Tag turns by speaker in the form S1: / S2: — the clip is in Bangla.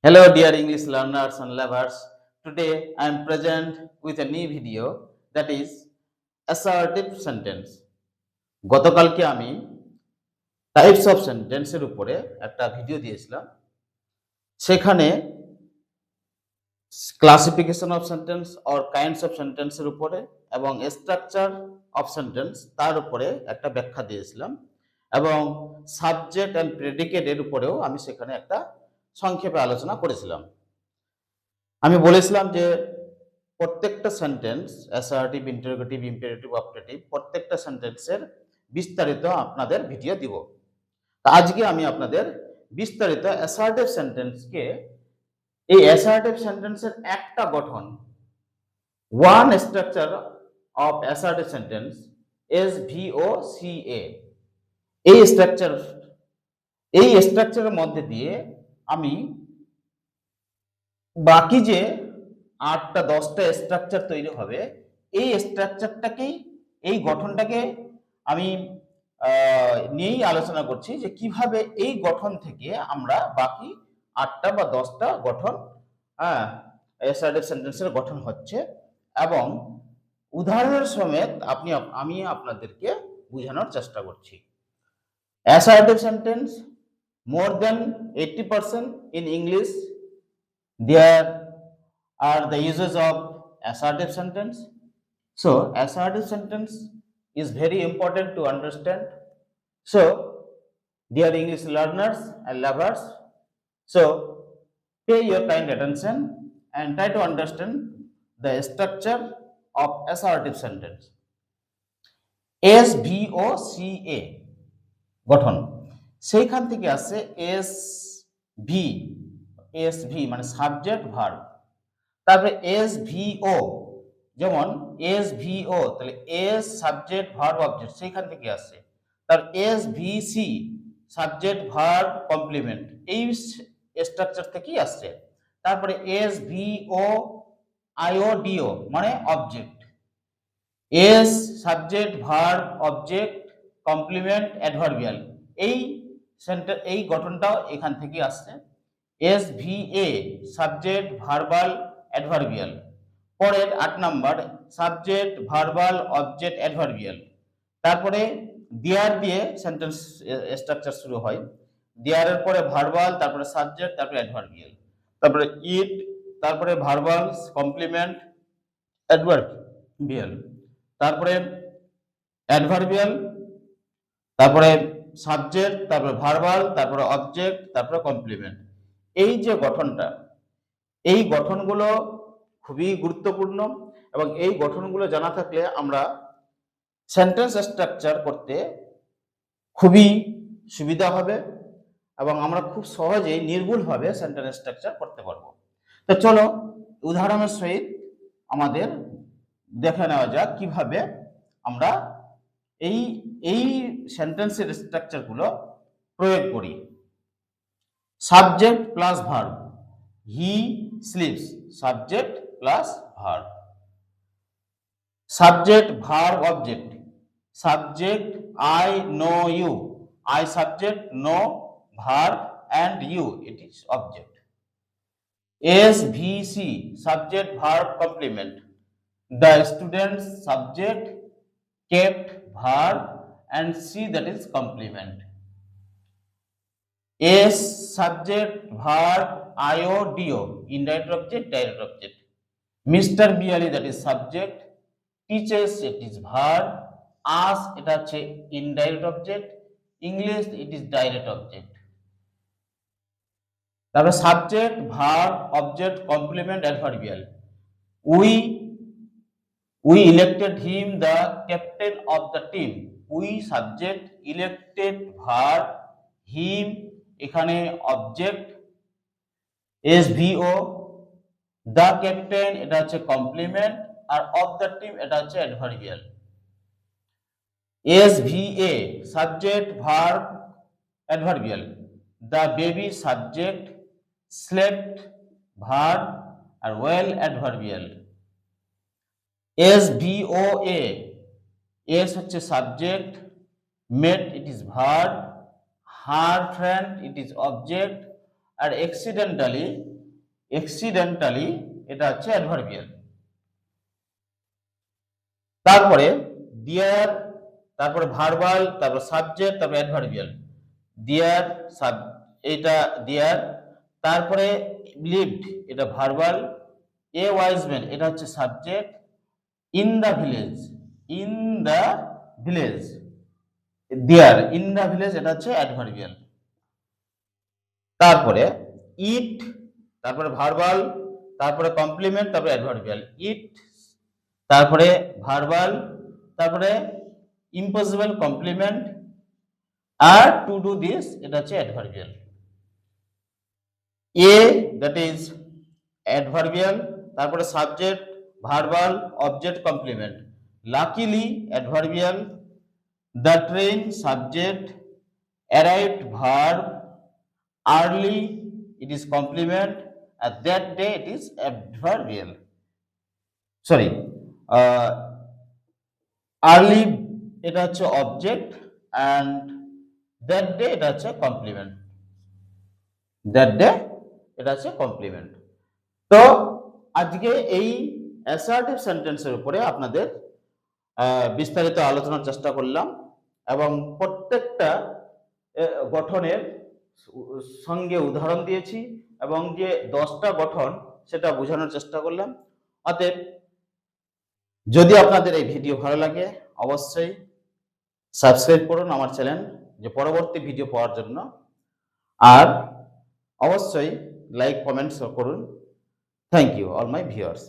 S1: Hello, dear English learners and lovers. Today I am present with a new video that is assertive sentence. গতকালকে আমি টাইপস অফ সেন্টেন্সের উপরে একটা ভিডিও দিয়েছিলাম। সেখানে classification of sentence or kinds of সেন্টেন্সের উপরে এবং স্ট্রাকচার অফ সেন্টেন্স তার উপরে একটা ব্যাখ্যা দিয়েছিলাম এবং সাবজেক্ট অ্যান্ড প্রেডিকেটের উপরেও আমি সেখানে একটা সংক্ষেপে আলোচনা করেছিলাম। আমি বলেছিলাম যে প্রত্যেকটা sentence assertive, interrogative, imperative, optative প্রত্যেকটা সেন্টেন্সের বিস্তারিত আপনাদের ভিডিও দিব। তা আজকে আমি আপনাদের বিস্তারিত অ্যাসার্টিভ সেন্টেন্সকে এই অ্যাসার্টিভ সেন্টেন্সের একটা গঠন one structure of assertive sentence SVOCA এই স্ট্রাকচারের মধ্যে দিয়ে আমি বাকি যে ৮টা ১০টা স্ট্রাকচার তৈরি হবে এই স্ট্রাকচারটাকেই এই গঠনটাকে আমি নিয়েই আলোচনা করছি যে কিভাবে এই গঠন থেকে আমরা বাকি ৮টা বা ১০টা গঠন অ্যাসার্টিভ সেন্টেন্সের গঠন হচ্ছে এবং উদাহরণের সমেত আমি আপনাদেরকে বোঝানোর চেষ্টা করছি। Assertive sentence more than 80% in English there are the uses of assertive sentence. So assertive sentence is very important to understand. So dear English learners and lovers, so pay your kind attention and try to understand the structure of assertive sentence. SVOCA গঠন, সেইখান থেকে আসছে এসভি মানে সাবজেক্ট ভার্ব, তারপরে SVO যেমন SVO তাহলে এস সাবজেক্ট ভার্ব অবজেক্ট সেইখান থেকে আসছে, তার SVC সাবজেক্ট ভার্ব কমপ্লিমেন্ট এই স্ট্রাকচার থেকেই আসছে, তারপরে SVO IODO মানে অবজেক্ট, S subject verb object complement adverbial এই গঠনটাও এখান থেকে আসছে। SVA সাবজেক্ট ভার্বাল অ্যাডভার্বিয়াল, পরের ৮ number subject verbal object adverbial, তারপরে দেয়ার দিয়ে সেন্টেন্স স্ট্রাকচার শুরু হয়, দেয়ারের পরে ভার্বাল, তারপরে সাবজেক্ট, তারপরে অ্যাডভার্বিয়াল, তারপরে ইট, তারপরে ভার্বাল কমপ্লিমেন্ট অ্যাডভার্বিয়াল, তারপরে অ্যাডভার্বিয়াল, তারপরে সাবজেক্ট, তারপরে ভার্বাল, তারপরে অবজেক্ট, তারপরে কমপ্লিমেন্ট। এই যে গঠনটা, এই গঠনগুলো খুবই গুরুত্বপূর্ণ এবং এই গঠনগুলো জানা থাকলে আমরা সেন্টেন্স স্ট্রাকচার করতে খুবই সুবিধা হবে এবং আমরা খুব সহজেই নির্ভুলভাবে সেন্টেন্স স্ট্রাকচার করতে পারবো। তো চলো উদাহরণের সহিত আমাদের দেখে নেওয়া যাক কিভাবে আমরা এই সেন্টেন্সের স্ট্রাকচারগুলো প্রয়োগ করি। Subject plus verb, he sleeps, subject plus verb. Subject verb object, subject I know you, I subject, know verb and you it is object. SVC subject verb complement, the students subject, kept verb and C that is complement. S subject verb IODO indirect object direct object, Mr. Bialy that is subject, teaches it is verb, us এটা হচ্ছে indirect object, English it is direct object. তারপরে subject verb object complement adverbial, we elected him the captain of the team, we subject, elected verb, him এখানে অবজেক্ট, SVO দ্য ক্যাপ্টেন এটা হচ্ছে কমপ্লিমেন্ট আর অফ দ্য টিম এটা হচ্ছে adverbial. SVA subject verb adverbial, the baby subject, slept verb আর well adverbial। SVOA S হচ্ছে সাবজেক্ট, met it is verb, her friend it is object আর accidentally accidentally এটা হচ্ছে অ্যাডভার্বিয়াল। তারপরে দেয়ার, তারপরে ভার্বাল, তারপর সাবজেক্ট, তারপর অ্যাডভার্বিয়াল। দেয়ার এটা দেয়ার, তারপরে লিভড এটা ভার্বাল, এ ওয়াইজ ম্যান এটা হচ্ছে subject, in the village, in the village, there in the village এটা হচ্ছে অ্যাডভার্বিয়াল। তারপরে ইট, তারপরে ভার্বাল, তারপরে কমপ্লিমেন্ট, তারপরে অ্যাডভার্বিয়াল। ইট, তারপরে ভার্বাল, তারপরে ইম্পসিবল কমপ্লিমেন্ট, আর টু ডু দিস এটা হচ্ছে অ্যাডভার্বিয়াল। এ দ্যাট ইজ অ্যাডভার্বিয়াল, তারপরে subject, verbal, object, complement. Luckily adverbial, the train subject, arrived verb, early it is complement, and that day it is adverbial. Sorry, early এটা হচ্ছে object, and that day এটা হচ্ছে complement, that day এটা হচ্ছে complement. তো আজকে এই অ্যাসার্টিভ সেন্টেন্সের উপরে আপনাদের বিস্তারিত আলোচনার চেষ্টা করলাম এবং প্রত্যেকটা গঠনের সঙ্গে উদাহরণ দিয়েছি এবং যে 10টা গঠন সেটা বোঝানোর চেষ্টা করলাম। অতএব যদি আপনাদের এই ভিডিও ভালো লাগে অবশ্যই সাবস্ক্রাইব করুন আমার চ্যানেল, যে পরবর্তী ভিডিও পাওয়ার জন্য, আর অবশ্যই লাইক কমেন্টস করুন। Thank you all my viewers.